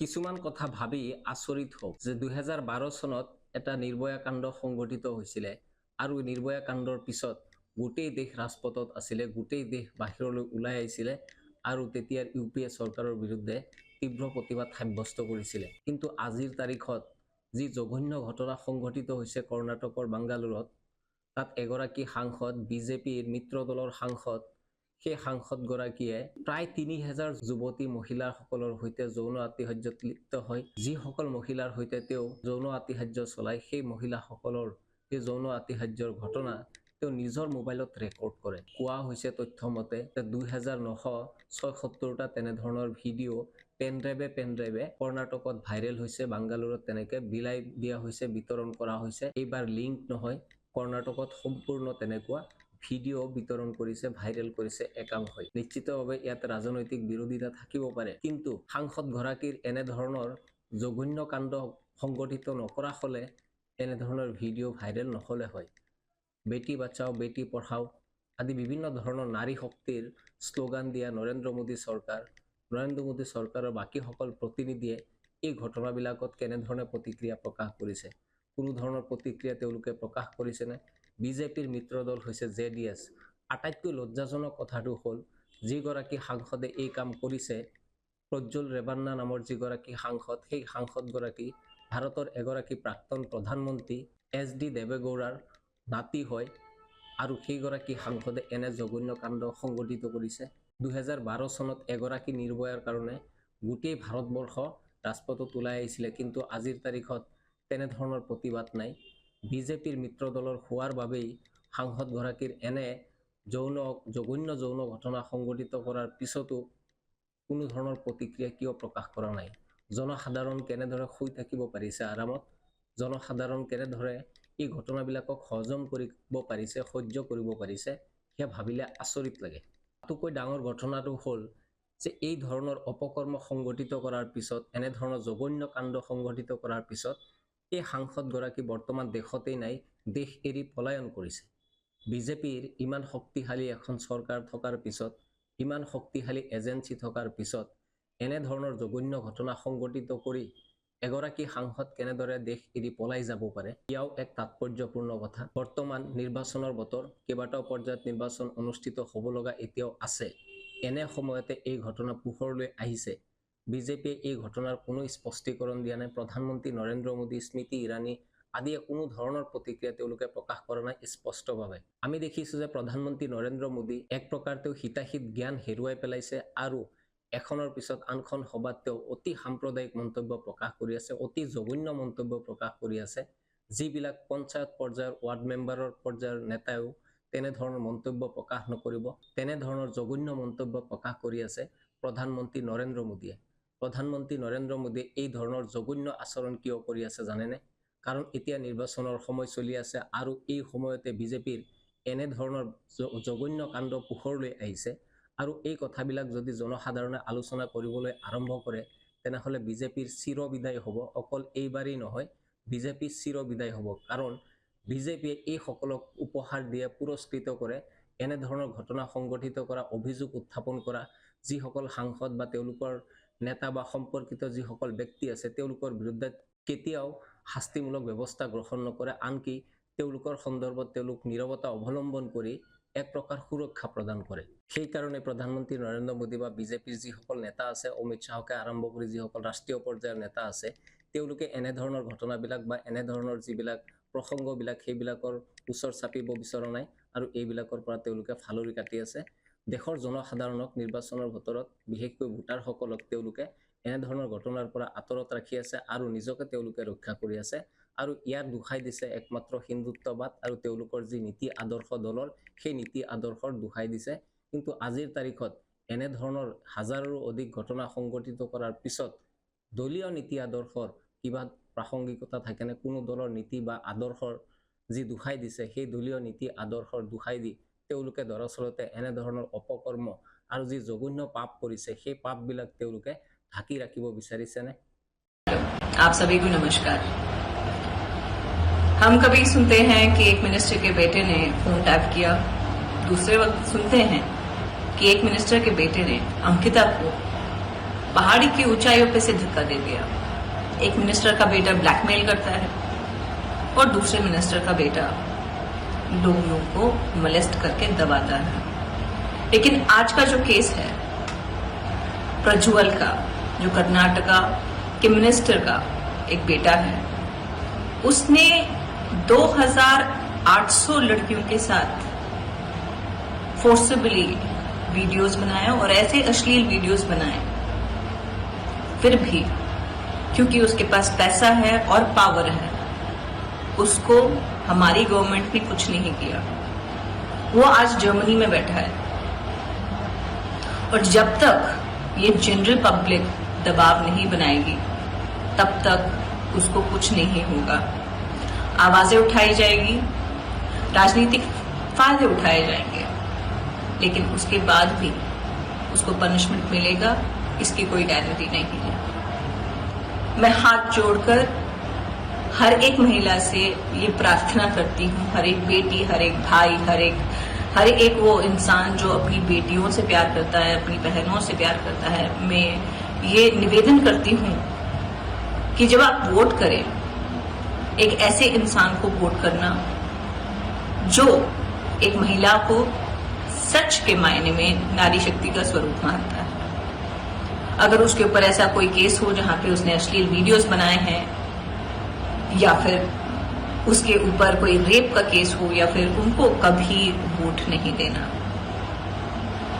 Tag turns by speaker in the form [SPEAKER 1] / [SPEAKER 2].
[SPEAKER 1] কিছুমান কথা ভাবি আচৰিত হওক যে 2012 চনত এটা নিৰ্ভয়া কাণ্ড সংঘটিত হৈছিলে আৰু নিৰ্ভয়া কাণ্ডৰ পিছত গোটেই দেশ ৰাজপথত আছিলে, গোটেই দেশ বাহিৰলৈ ওলাই আহিছিলে আৰু তেতিয়াৰ ইউপিএ চৰকাৰৰ বিৰুদ্ধে তীব্ৰ প্ৰতিবাদ সাব্যস্ত কৰিছিলে। কিন্তু আজিৰ তাৰিখত যি জঘন্য ঘটনা সংঘটিত হৈছে কৰ্ণাটকৰ বাংগালুৰত, তাত এগৰাকী সাংসদ, বিজেপিৰ মিত্ৰ দলৰ সাংসদ, সেই সাংসদগৰাকীয়ে প্ৰায় 3000 যুৱতী মহিলাসকলৰ সৈতে যৌন আতিশায্যত লিপ্ত হয়। যিসকল মহিলাৰ সৈতে তেওঁ যৌন আতিশায্য চলায়, সেই মহিলাসকলৰ এই যৌন আতিশায্যৰ ঘটনা তেওঁ নিজৰ মোবাইলত ৰেকৰ্ড কৰে। কোৱা হৈছে তথ্য মতে 2976টা তেনেধৰণৰ ভিডিঅ' পেনড্ৰাইভে কৰ্ণাটকত ভাইৰেল হৈছে, বাংগালুৰত তেনেকে বিলাই দিয়া হৈছে, বিতৰণ কৰা হৈছে। এইবাৰ লিংক নহয়, কৰ্ণাটকত সম্পূৰ্ণ তেনেকুৱা ভিডিঅ' বিতৰণ কৰিছে, ভাইৰেল কৰিছে একাংশই। নিশ্চিতভাৱে ইয়াত ৰাজনৈতিক বিৰোধিতা থাকিব পাৰে, কিন্তু সাংসদগৰাকীৰ এনেধৰণৰ জঘন্য কাণ্ড সংগঠিত নকৰা হলে এনেধৰণৰ ভিডিঅ' ভাইৰেল নহলে হয়। বেটি বাচাও বেটি পঢ়াও আদি বিভিন্ন ধৰণৰ নাৰী শক্তিৰ শ্লোগান দিয়া নৰেন্দ্ৰ মোদী চৰকাৰৰ বাকীসকল প্ৰতিনিধিয়ে এই ঘটনাবিলাকত কেনেধৰণে প্ৰতিক্ৰিয়া প্ৰকাশ কৰিছে? কোনো ধৰণৰ প্ৰতিক্ৰিয়া তেওঁলোকে প্ৰকাশ কৰিছেনে? বিজেপিৰ মিত্ৰ দল হৈছে জেডিএছ। আটাইতকৈ লজ্জাজনক কথাটো হ'ল, যিগৰাকী সাংসদে এই কাম কৰিছে, প্ৰজ্জ্বল ৰেভান্না নামৰ যিগৰাকী সাংসদ, সেই সাংসদগৰাকী ভাৰতৰ এগৰাকী প্ৰাক্তন প্ৰধানমন্ত্ৰী HD দেৱেগৌড়াৰ নাতি হয় আৰু সেইগৰাকী সাংসদে এনে জঘন্য কাণ্ড সংঘটিত কৰিছে। 2012 চনত এগৰাকী নিৰ্ভয়াৰ কাৰণে গোটেই ভাৰতবৰ্ষ ৰাজপথত ওলাই আহিছিলে, কিন্তু আজিৰ তাৰিখত তেনেধৰণৰ প্ৰতিবাদ নাই। বিজেপিৰ মিত্ৰ দলৰ হোৱাৰ বাবেই সাংসদগৰাকীৰ এনে জঘন্য যৌন ঘটনা সংঘটিত কৰাৰ পিছতো কোনো ধৰণৰ প্ৰতিক্ৰিয়া কিয় প্ৰকাশ কৰা নাই? জনসাধাৰণ কেনেদৰে শুই থাকিব পাৰিছে আৰামত? জনসাধাৰণ কেনেদৰে এই ঘটনাবিলাকক হজম কৰিব পাৰিছে, সহ্য কৰিব পাৰিছে? সেয়া ভাবিলে আচৰিত লাগে। তাতোকৈ ডাঙৰ ঘটনাটো হ'ল যে এই ধৰণৰ অপকৰ্ম সংঘটিত কৰাৰ পিছত, এনেধৰণৰ জঘন্য কাণ্ড সংঘটিত কৰাৰ পিছত এই সাংসদগৰাকী বৰ্তমান দেশতেই নাই, দেশ এৰি পলায়ন কৰিছে। বিজেপিৰ ইমান শক্তিশালী এখন চৰকাৰ থকাৰ পিছত, ইমান শক্তিশালী এজেন্সি থকাৰ পিছত এনেধৰণৰ জঘন্য ঘটনা সংঘটিত কৰি এগৰাকী সাংসদ কেনেদৰে দেশ এৰি পলাই যাব পাৰে? ইয়াও এক তাৎপৰ্যপূৰ্ণ কথা। বৰ্তমান নিৰ্বাচনৰ বতৰ, কেইবাটাও পৰ্যায়ত নিৰ্বাচন অনুষ্ঠিত হ'ব লগা এতিয়াও আছে। এনে সময়তে এই ঘটনা পোহৰলৈ আহিছে। বিজেপিয়ে এই ঘটনাৰ কোনো স্পষ্টীকৰণ দিয়া নাই। প্ৰধানমন্ত্ৰী নৰেন্দ্ৰ মোদী, স্মৃতি ইৰাণী আদিয়ে কোনো ধৰণৰ প্ৰতিক্ৰিয়া তেওঁলোকে প্ৰকাশ কৰা নাই স্পষ্টভাৱে। আমি দেখিছোঁ যে প্ৰধানমন্ত্ৰী নৰেন্দ্ৰ মোদী এক প্ৰকাৰ তেওঁ হিতাহিত জ্ঞান হেৰুৱাই পেলাইছে আৰু এখনৰ পিছত আনখন সভাত তেওঁ অতি সাম্প্ৰদায়িক মন্তব্য প্ৰকাশ কৰি আছে, অতি জঘন্য মন্তব্য প্ৰকাশ কৰি আছে, যিবিলাক পঞ্চায়ত পৰ্যায়ৰ ৱাৰ্ড মেম্বাৰৰ পৰ্যায়ৰ নেতাও তেনেধৰণৰ মন্তব্য প্ৰকাশ নকৰিব, তেনেধৰণৰ জঘন্য মন্তব্য প্ৰকাশ কৰি আছে প্ৰধানমন্ত্ৰী নৰেন্দ্ৰ মোদীয়ে। প্ৰধানমন্ত্ৰী নৰেন্দ্ৰ মোদীয়ে এই ধৰণৰ জঘন্য আচৰণ কিয় কৰি আছে জানেনে? কাৰণ এতিয়া নিৰ্বাচনৰ সময় চলি আছে আৰু এই সময়তে বিজেপিৰ এনেধৰণৰ জঘন্য কাণ্ড পোহৰলৈ আহিছে আৰু এই কথাবিলাক যদি জনসাধাৰণে আলোচনা কৰিবলৈ আৰম্ভ কৰে, তেনেহ'লে বিজেপিৰ চিৰ বিদায় হ'ব। অকল এইবাৰেই নহয়, বিজেপিৰ চিৰ বিদায় হ'ব। কাৰণ বিজেপিয়ে এই সকলক উপহাৰ দিয়ে, পুৰস্কৃত কৰে, এনেধৰণৰ ঘটনা সংঘটিত কৰা, অভিযোগ উত্থাপন কৰা যিসকল সাংসদ বা তেওঁলোকৰ নেতা বা সম্পৰ্কিত যিসকল ব্যক্তি আছে, তেওঁলোকৰ বিৰুদ্ধে কেতিয়াও শাস্তিমূলক ব্যৱস্থা গ্ৰহণ নকৰে, আনকি তেওঁলোকৰ সন্দৰ্ভত তেওঁলোক নীৰৱতা অৱলম্বন কৰি এক প্ৰকাৰ সুৰক্ষা প্ৰদান কৰে। সেইকাৰণে প্ৰধানমন্ত্ৰী নৰেন্দ্ৰ মোদী বা বিজেপিৰ যিসকল নেতা আছে, অমিত শ্বাহকে আৰম্ভ কৰি যিসকল ৰাষ্ট্ৰীয় পৰ্যায়ৰ নেতা আছে, তেওঁলোকে এনেধৰণৰ ঘটনাবিলাক বা এনেধৰণৰ যিবিলাক প্ৰসংগবিলাক সেইবিলাকৰ ওচৰ চাপিব বিচৰা নাই আৰু এইবিলাকৰ পৰা তেওঁলোকে ফালৰি কাটি আছে। দেশৰ জনসাধাৰণক নিৰ্বাচনৰ বতৰত, বিশেষকৈ ভোটাৰসকলক তেওঁলোকে এনেধৰণৰ ঘটনাৰ পৰা আঁতৰত ৰাখি আছে আৰু নিজকে তেওঁলোকে ৰক্ষা কৰি আছে আৰু ইয়াৰ দোহাই দিছে একমাত্ৰ হিন্দুত্ববাদ আৰু তেওঁলোকৰ যি নীতি আদৰ্শ দলৰ, সেই নীতি আদৰ্শৰ দোহাই দিছে। কিন্তু আজিৰ তাৰিখত এনেধৰণৰ হাজাৰৰো অধিক ঘটনা সংঘটিত কৰাৰ পিছত দলীয় নীতি আদৰ্শৰ কিবা প্ৰাসংগিকতা থাকেনে? কোনো দলৰ নীতি বা আদৰ্শৰ যি দোহাই দিছে, সেই দলীয় নীতি আদৰ্শৰ দোহাই দি তেওঁলোকে দৰাচলতে এনেধৰণৰ অপকৰ্ম আৰু যি জঘন্য পাপ কৰিছে, সেই পাপবিলাক তেওঁলোকে ঢাকি ৰাখিব বিচাৰিছেনে?
[SPEAKER 2] आप सभी को नमस्कार। हम कभी सुनते हैं कि एक मिनिस्टर के बेटे ने फोन टैप किया, दूसरे वक्त सुनते हैं कि एक मिनिस्टर के बेटे ने अंकिता को पहाड़ी की ऊंचाइयों पे से धक्का दे दिया। एक मिनिस्टर का बेटा ब्लैकमेल करता है और दूसरे मिनिस्टर का बेटा लोगों को मोलेस्ट करके दबाता है। लेकिन आज का जो केस है प्रज्वल का, जो कर्नाटका के मिनिस्टर का एक बेटा है, उसने 2800 लड़कियों के साथ फोर्सिबली वीडियोस बनाए और ऐसे अश्लील वीडियोस बनाए। फिर भी क्योंकि उसके पास पैसा है और पावर है, उसको हमारी गवर्नमेंट ने कुछ नहीं किया। वो आज जर्मनी में बैठा है और जब तक ये जनरल पब्लिक दबाव नहीं बनाएगी तब तक उसको कुछ नहीं होगा। आवाजें उठाई जाएगी, राजनीतिक फायदे उठाए जाएंगे, लेकिन उसके बाद भी उसको पनिशमेंट मिलेगा, इसकी कोई गारंटी नहीं है। मैं हाथ जोड़कर हर एक महिला से ये प्रार्थना करती हूँ, हर एक बेटी, हर एक भाई, हर एक वो इंसान जो अपनी बेटियों से प्यार करता है, अपनी बहनों से प्यार करता है, मैं ये निवेदन करती हूँ कि जब आप वोट करें, एक ऐसे इंसान को वोट करना जो एक महिला को सच के मायने में नारी शक्ति का स्वरूप मानता है। अगर उसके ऊपर ऐसा कोई केस हो जहां पे उसने अश्लील वीडियोस बनाए हैं, या फिर उसके ऊपर कोई रेप का केस हो, या फिर उनको कभी वोट नहीं देना।